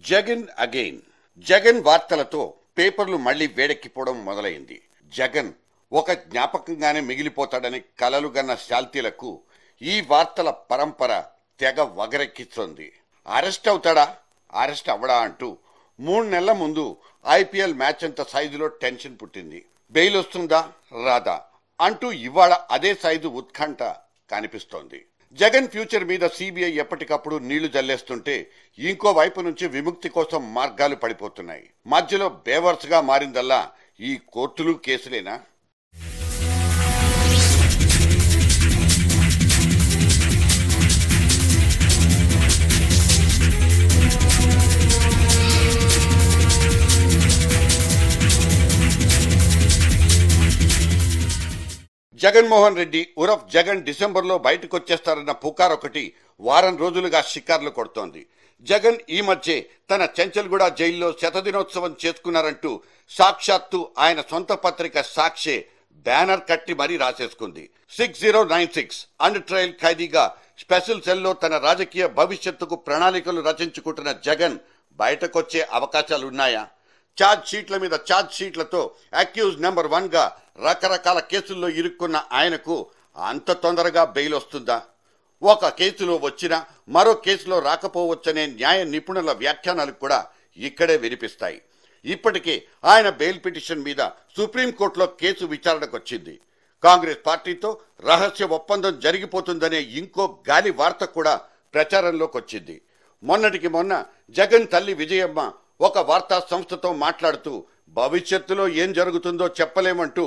Jagan again. Jagan వార్తలతో పేపర్లు మళ్లీ వేడెక్కిపోవడం మొదలైంది. జగన్ ఒక జ్ఞాపకంగానే మిగిలిపోతాడని కలలుగన్న శాల్తీలకు ఈ వార్తల పరంపర తెగ వగరెక్కిస్తోంది. అరెస్ట్ అవుతాడా, అరెస్ట్ అవ్వడా అంటూ 3 నెలల ముందు ఐపీఎల్ మ్యాచ్ అంత సైజులో టెన్షన్ పుట్టింది. బెయిల్ వస్తుందా రాదా అంటూ ఇవాళ అదే సైజు ఉత్కంఠ కనిపిస్తోంది. జగన్ ఫ్యూచర్ మీద సిబిఐ ఎప్పటికప్పుడు నీళ్లు జల్లేస్తుంటే ఇంకో వైపు నుంచి విముక్తి కోసం మార్గాలు పడిపోతున్నాయి. మధ్యలో బేవర్స్ గా మారిందల్లా ఈ కోర్టులు కేసులేనా? జగన్మోహన్ రెడ్డి ఉరఫ్ జగన్ డిసెంబర్లో బయటకు వచ్చేస్తారన్న పుకారొకటి వారం రోజులుగా షికార్లు కొడుతోంది. జగన్ ఈ మధ్య తన చెంచల్గూడ జైల్లో శతదినోత్సవం చేసుకున్నారంటూ సాక్షాత్తు ఆయన సొంత పత్రిక సాక్షే బ్యానర్ కట్టి మరీ రాసేసుకుంది. 6096 అండర్ ట్రయల్ ఖైదీగా స్పెషల్ సెల్లో తన రాజకీయ భవిష్యత్తుకు ప్రణాళికలు రచించుకుంటున్న జగన్ బయటకొచ్చే అవకాశాలున్నాయా? ఛార్జ్ షీట్ల మీద ఛార్జ్ షీట్లతో అక్యూజ్ నెంబర్ 1 గా రకరకాల కేసుల్లో ఇరుక్కున్న ఆయనకు అంత తొందరగా బెయిల్ వస్తుందా? ఒక కేసులో వచ్చినా మరో కేసులో రాకపోవచ్చనే న్యాయ నిపుణుల వ్యాఖ్యానాలు కూడా ఇక్కడే వినిపిస్తాయి. ఇప్పటికే ఆయన బెయిల్ పిటిషన్ మీద సుప్రీంకోర్టులో కేసు విచారణకొచ్చింది. కాంగ్రెస్ పార్టీతో రహస్య ఒప్పందం జరిగిపోతుందనే ఇంకో గాలి వార్త కూడా ప్రచారంలోకి వచ్చింది. మొన్నటికి మొన్న జగన్ తల్లి విజయమ్మ ఒక వార్తా సంస్థతో మాట్లాడుతూ భవిష్యత్తులో ఏం జరుగుతుందో చెప్పలేమంటూ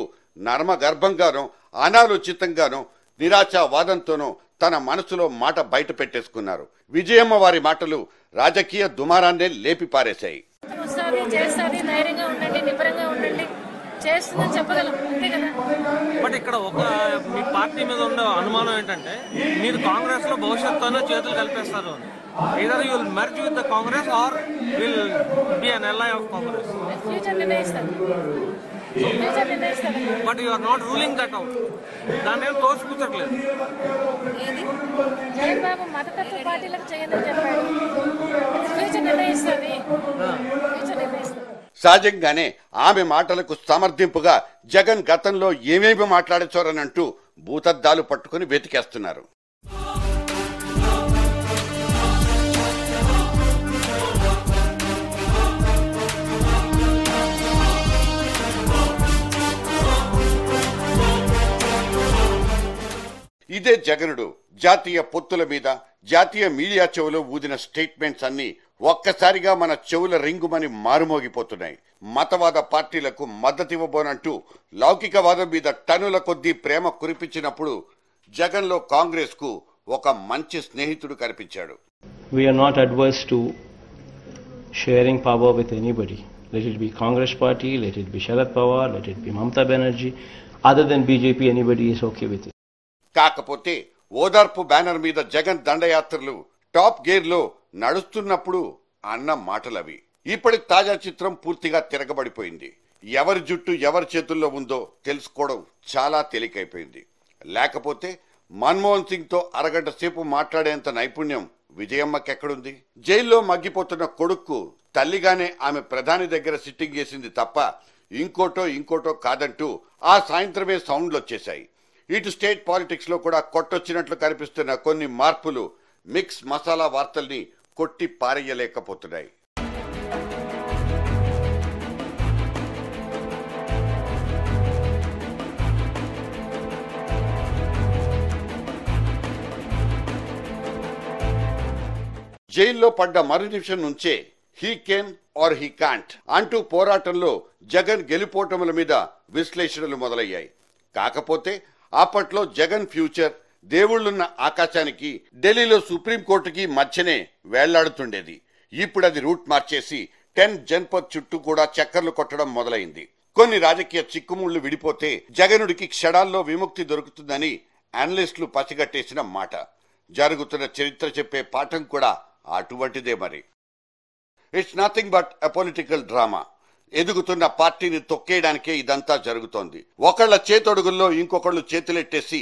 నర్మ గర్భంగానో అనాలోచితంగానో నిరాశావాదంతోనో తన మనసులో మాట బయట పెట్టేసుకున్నారు. విజయమ్మ వారి మాటలు రాజకీయ దుమారాన్నే లేపి పారేశాయి. బట్ ఇక్కడ ఒక మీ పార్టీ మీద ఉన్న అనుమానం ఏంటంటే మీరు కాంగ్రెస్ లో భవిష్యత్తులో చేతులు కలిపేస్తారు అని. Either you will merge with the Congress or will be an ally of Congress. But you are not ruling that out. దాన్ని ఏం తోసిపుచ్చట్లేదు. జగన్బాబు మతతత్వ పార్టీలకు చేయదని చెప్పాడు. ఫ్యూచర్ నిర్ణయిస్తుంది. సహజంగానే ఆమె మాటలకు సమర్థింపుగా జగన్ గతంలో ఏమేమి మాట్లాడేచోరనంటూ భూతద్దాలు పట్టుకుని వెతికేస్తున్నారు. ఇదే జగనుడు జాతీయ పొత్తుల మీద జాతీయ మీడియా చెవులో ఊదిన స్టేట్మెంట్స్ అన్ని ఒక్కసారిగా మన చెవుల రింగుమని మారుమోగిపోతున్నాయి. మతవాద పార్టీలకు మద్దతివ్వబోనంటూ లౌకికవాదం మీద టన్నుల కొద్దీ ప్రేమ కురిపించినప్పుడు జగన్లో కాంగ్రెస్ కు ఒక మంచి స్నేహితుడు కనిపించాడు. We are not adverse to sharing power with anybody. Let it be Congress party, let it be Sharad Pawar, let it be Mamata Banerjee. Other than BJP, anybody is okay with it. కాకపోతే ఓదార్పు banner మీద Jagan దండయాత్రలు top gear లో నడుస్తున్నప్పుడు అన్న మాటలవి. ఇప్పటి తాజా చిత్రం పూర్తిగా తిరగబడిపోయింది. ఎవరి జుట్టు ఎవరి చేతుల్లో ఉందో తెలుసుకోవడం చాలా తేలికైపోయింది. లేకపోతే మన్మోహన్ సింగ్ తో అరగంట సేపు మాట్లాడేంత నైపుణ్యం విజయమ్మకెక్కడుంది? జైల్లో మగ్గిపోతున్న కొడుక్కు తల్లిగానే ఆమె ప్రధాని దగ్గర సిట్టింగ్ చేసింది తప్ప ఇంకోటో కాదంటూ ఆ సాయంత్రమే సౌండ్లు వచ్చేశాయి. ఇటు స్టేట్ పాలిటిక్స్ లో కూడా కొట్టొచ్చినట్లు కనిపిస్తున్న కొన్ని మార్పులు మిక్స్ మసాలా వార్తల్ని కొట్టి పారేయలేకపోతున్నాయి. జైల్లో పడ్డ మరు నిమిషం నుంచే he can or he can't అంటూ పోరాటంలో జగన్ గెలుపోటముల మీద విశ్లేషణలు మొదలయ్యాయి. కాకపోతే అప్పట్లో జగన్ ఫ్యూచర్ దేవుళ్లున్న ఆకాశానికి ఢిల్లీలో సుప్రీంకోర్టుకి మధ్యనే వేళ్లాడుతుండేది. ఇప్పుడు అది రూట్ మార్చేసి 10 జన్పద్ చుట్టూ కూడా చక్కర్లు కొట్టడం మొదలైంది. కొన్ని రాజకీయ చిక్కుముళ్లు విడిపోతే జగనుడికి క్షణాల్లో విముక్తి దొరుకుతుందని అనలిస్టులు పసిగట్టేసిన మాట. జరుగుతున్న చరిత్ర చెప్పే పాఠం కూడా అటువంటిదే. మరి it's nothing but a political drama. ఎదుగుతున్న పార్టీని తొక్కేయడానికే ఇదంతా జరుగుతోంది. ఒకళ్ల చేతొడుగుల్లో ఇంకొకళ్ళు చేతులెట్టేసి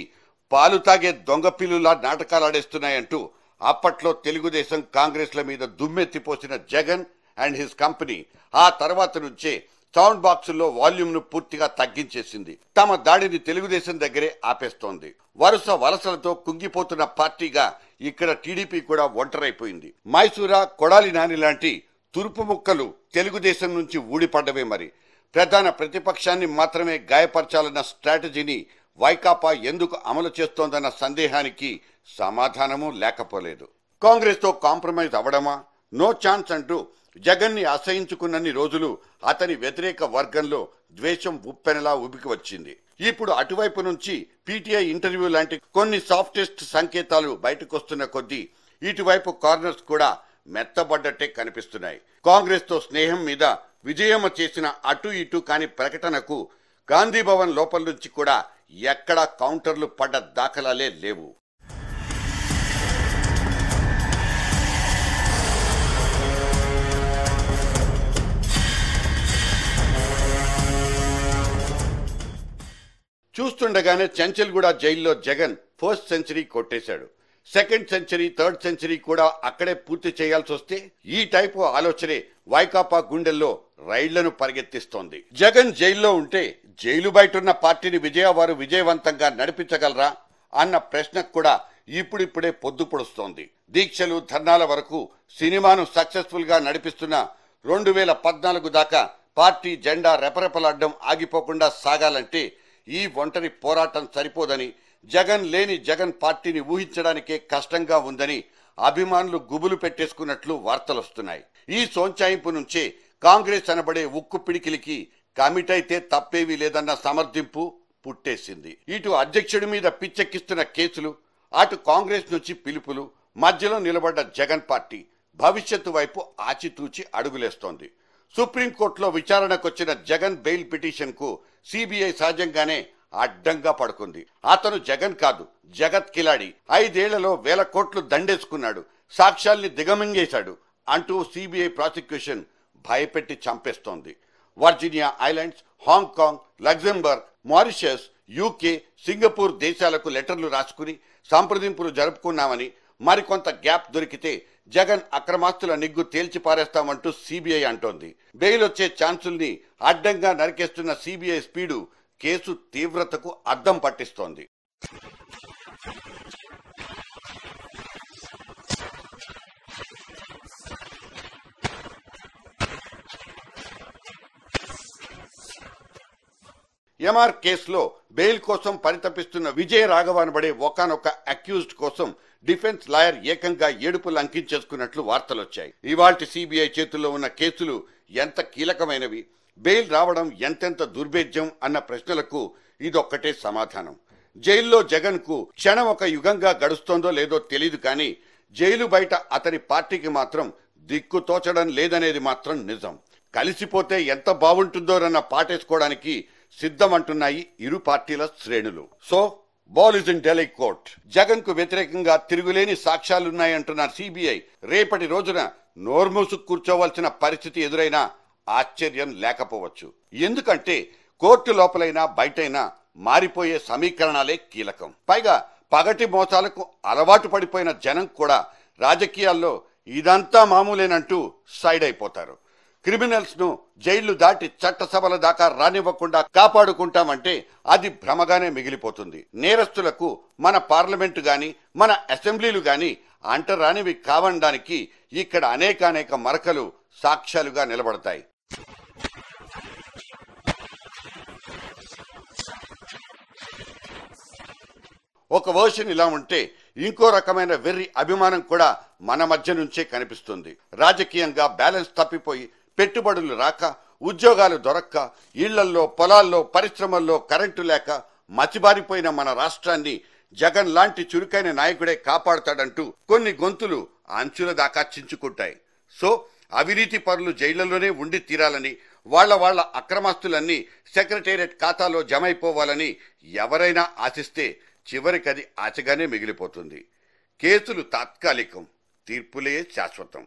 పాలు తాగే దొంగ పిల్లులా నాటకాలాడేస్తున్నాయంటూ అప్పట్లో తెలుగుదేశం కాంగ్రెస్ల మీద దుమ్మెత్తిపోసిన జగన్ అండ్ హిస్ కంపెనీ ఆ తర్వాత నుంచే సౌండ్ బాక్సుల్లో వాల్యూమ్ను పూర్తిగా తగ్గించేసింది. తమ దాడిని తెలుగుదేశం దగ్గరే ఆపేస్తోంది. వరుస వలసలతో కుంగిపోతున్న పార్టీగా ఇక్కడ టీడీపీ కూడా ఒంటరైపోయింది. మైసూరా, కొడాలి నాని లాంటి తురుపు ముక్కలు తెలుగుదేశం నుంచి ఊడిపడ్డవే. మరి ప్రధాన ప్రతిపక్షాన్ని మాత్రమే గాయపరచాలన్న స్ట్రాటజీని వైకాపా ఎందుకు అమలు చేస్తోందన్న సందేహానికి సమాధానము లేకపోలేదు. కాంగ్రెస్తో కాంప్రమైజ్ అవడమా? నో ఛాన్స్ అంటూ జగన్ని అసహించుకున్నన్ని రోజులు అతని వ్యతిరేక వర్గంలో ద్వేషం ఉప్పెనలా ఉబికి వచ్చింది. ఇప్పుడు అటువైపు నుంచి పీటీఐ ఇంటర్వ్యూ లాంటి కొన్ని సాఫ్టెస్ట్ సంకేతాలు బయటకొస్తున్న కొద్దీ ఇటువైపు కార్నర్స్ కూడా మెత్తబడ్డట్టే కనిపిస్తున్నాయి. కాంగ్రెస్ తో స్నేహం మీద విజయమ్మ చేసిన అటు ఇటు కాని ప్రకటనకు గాంధీ భవన్ లోపల నుంచి కూడా ఎక్కడా కౌంటర్లు పడ్డ దాఖలాలే లేవు. చూస్తుండగానే చెంచల్గూడ జైల్లో జగన్ ఫస్ట్ సెంచరీ కొట్టేశాడు. సెకండ్ సెంచరీ, థర్డ్ సెంచరీ కూడా అక్కడే పూర్తి చేయాల్సి వస్తే ఈ టైపు ఆలోచనే వైకాపా గుండెల్లో రైళ్లను పరిగెత్తిస్తోంది. జగన్ జైల్లో ఉంటే జైలు బయటున్న పార్టీని వారు విజయవంతంగా నడిపించగలరా అన్న ప్రశ్నకు కూడా ఇప్పుడిప్పుడే పొద్దు పొడుస్తోంది. దీక్షలు, ధర్నాల వరకు సినిమాను సక్సెస్ఫుల్ గా నడిపిస్తున్న 2014 దాకా పార్టీ జెండా రెపరెపలాడ్డం ఆగిపోకుండా సాగాలంటే ఈ ఒంటరి పోరాటం సరిపోదని, జగన్ లేని జగన్ పార్టీని ఊహించడానికే కష్టంగా ఉందని అభిమానులు గుబులు పెట్టేసుకున్నట్లు వార్తలొస్తున్నాయి. ఈ సోంచాయింపు నుంచే కాంగ్రెస్ అనబడే ఉక్కు పిడికిలికి కమిట్ అయితే తప్పేవీ లేదన్న సమర్థింపు పుట్టేసింది. ఇటు అధ్యక్షుడి మీద పిచ్చెక్కిస్తున్న కేసులు, అటు కాంగ్రెస్ నుంచి పిలుపులు, మధ్యలో నిలబడ్డ జగన్ పార్టీ భవిష్యత్తు వైపు ఆచితూచి అడుగులేస్తోంది. సుప్రీంకోర్టులో విచారణకొచ్చిన జగన్ బెయిల్ పిటిషన్ కు సిబిఐ సహజంగానే అడ్డంగా పడుకుంది. అతను జగన్ కాదు, జగత్ కిలాడి. 5 ఏళ్లలో 1000 కోట్లు దండేసుకున్నాడు, సాక్ష్యాల్ని దిగమింగేశాడు అంటూ సిబిఐ ప్రాసిక్యూషన్ భయపెట్టి చంపేస్తోంది. Virginia islands, Hong Kong, Luxembourg, Mauritius, UK, Singapore దేశాలకు లెటర్లు రాసుకుని సంప్రదింపులు జరుపుకున్నామని, మరికొంత గ్యాప్ దొరికితే జగన్ అక్రమాస్తుల నిగ్గు తేల్చి పారేస్తామంటూ సిబిఐ అంటోంది. బెయిల్ వచ్చే ఛాన్సుల్ని అడ్డంగా నరికేస్తున్న సిబిఐ స్పీడు కేసు తీవ్రతకు అద్దం పట్టిస్తోంది. ఎంఆర్ కేసులో బెయిల్ కోసం పరితపిస్తున్న విజయ రాఘవ అనబడే ఒకానొక అక్యూజ్డ్ కోసం డిఫెన్స్ లాయర్ ఏకంగా ఏడుపులు అంకించేసుకున్నట్లు వార్తలొచ్చాయి. ఇవాల్టి సిబిఐ చేతుల్లో ఉన్న కేసులు ఎంత కీలకమైనవి, బెయిల్ రావడం ఎంతెంత దుర్భేద్యం అన్న ప్రశ్నలకు ఇదొక్కటే సమాధానం. జైల్లో జగన్ కు క్షణం ఒక యుగంగా గడుస్తోందో లేదో తెలీదు, కానీ జైలు బయట అతని పార్టీకి మాత్రం దిక్కు తోచడం లేదనేది మాత్రం నిజం. కలిసిపోతే ఎంత బాగుంటుందోనన్న పాటేసుకోవడానికి సిద్ధమంటున్నాయి ఇరు పార్టీల శ్రేణులు. So ball is in Delhi court. Jagan కు వ్యతిరేకంగా తిరుగులేని సాక్ష్యాలున్నాయంటున్న సిబిఐ రేపటి రోజున నోర్మూసు కూర్చోవలసిన పరిస్థితి ఎదురైనా ఆశ్చర్యం లేకపోవచ్చు. ఎందుకంటే కోర్టు లోపలైనా బయటైనా మారిపోయే సమీకరణాలే కీలకం. పైగా పగటి మోసాలకు అలవాటు పడిపోయిన జనం కూడా రాజకీయాల్లో ఇదంతా మామూలేనంటూ సైడ్ అయిపోతారు. క్రిమినల్స్ ను జైళ్లు దాటి చట్టసభల దాకా రానివ్వకుండా కాపాడుకుంటామంటే అది భ్రమగానే మిగిలిపోతుంది. నేరస్తులకు మన పార్లమెంటు గాని మన అసెంబ్లీలు గాని అంటరానివి కావడానికి ఇక్కడ అనేక మరకలు సాక్ష్యాలుగా నిలబడతాయి. ఒక వర్షన్ ఇలా ఉంటే ఇంకో రకమైన వెర్రి అభిమానం కూడా మన మధ్య నుంచే కనిపిస్తుంది. రాజకీయంగా బ్యాలెన్స్ తప్పిపోయి పెట్టుబడులు రాక, ఉద్యోగాలు దొరక్క, ఇళ్లల్లో, పొలాల్లో, పరిశ్రమల్లో కరెంటు లేక మచిబారిపోయిన మన రాష్ట్రాన్ని జగన్ లాంటి చురుకైన నాయకుడే కాపాడతాడంటూ కొన్ని గొంతులు అంచుల దాకా చించుకుంటాయి. సో అవినీతి పరులు జైళ్లలోనే ఉండి తీరాలని, వాళ్ళ అక్రమాస్తులన్నీ సెక్రటేరియట్ ఖాతాలో జమైపోవాలని ఎవరైనా ఆశిస్తే చివరికది ఆశగానే మిగిలిపోతుంది. కేసులు తాత్కాలికం, తీర్పులే శాశ్వతం.